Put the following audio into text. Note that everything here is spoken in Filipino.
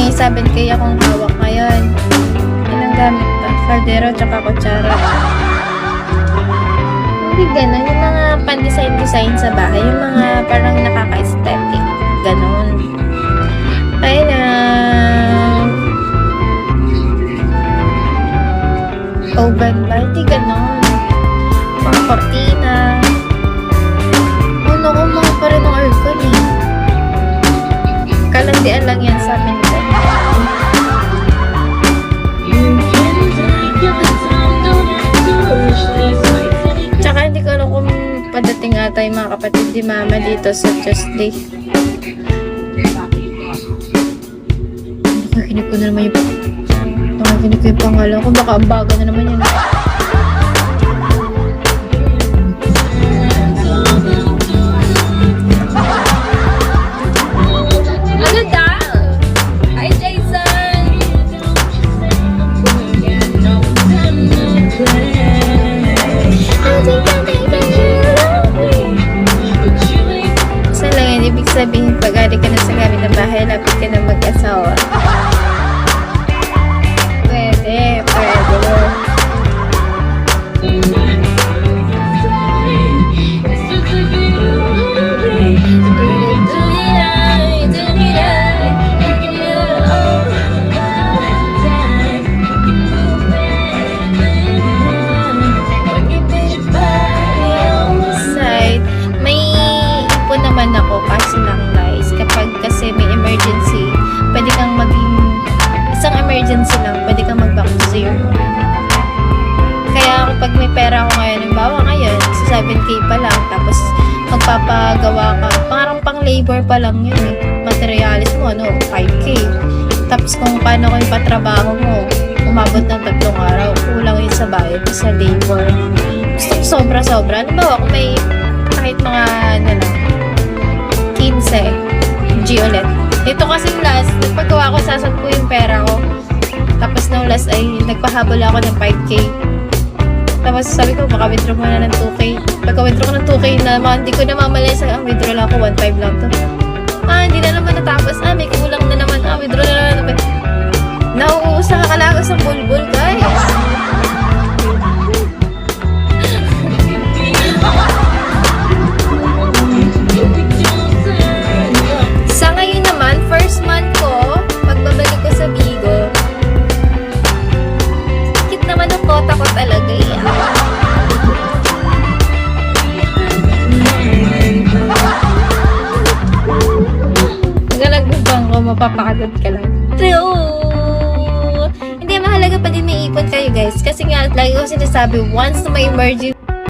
may 7K akong hawak ngayon. Ilang gamit ba? Kaldero tsaka kutsara. Hindi ganun. Yung mga pan-design sa bahay. Yung mga parang nakaka-aesthetic. Ganun. Ayun na. Oven ba? Hindi ganun. Mga kortina. Ano ko mga pa rin ng aircon eh. Kalandian lang yan sa amin. Tsaka hindi ko alam kung padating ata yung mga kapatid ni Mama dito sa Tuesday. Nakakinig ko na naman yung pangalan ko. Baka ang baga na naman yun. Sabihin, pag-ari ka na sa gamit ng bahay, lapit ka na mag-asawa. Pwede. Emergency lang, pwede kang mag-back to zero. Kaya kapag may pera ako ngayon, halimbawa ngayon, sa 7K pa lang, tapos magpapagawa ka, parang pang labor pa lang yun eh. Materialis mo, 5K. Tapos kung paano ko yung patrabaho mo, umabot ng 3 araw, kulang yun sa bayad, sa labor. Gusto ko sobra-sobra. Halimbawa, kung may kahit mga, 15 G ulit. Ito kasi last, nagpagawa ko, sasampu yung pera ko. Tapos nung last ay nagpahabol ako ng 5K. Tapos sabi ko, baka withdraw mo na ng 2K. Pagka-withdraw ko ng 2K na, hindi ko na mamalay sa, withdraw lang ako, 1.5 lang to. Hindi na naman natapos. May kulang na naman. Withdraw na naman. Nauubos na kakalagas ng bulbul, guys. Sa ngayon naman, first month ko, pagbabalik ko sa Bigo, kit naman ang kota ko talaga eh. Nagalagbang ko, mapapakagod ka lang. True! Hindi, mahalaga pa din may ipon kayo guys. Kasi nga, lagi ko sinasabi, once na may emergency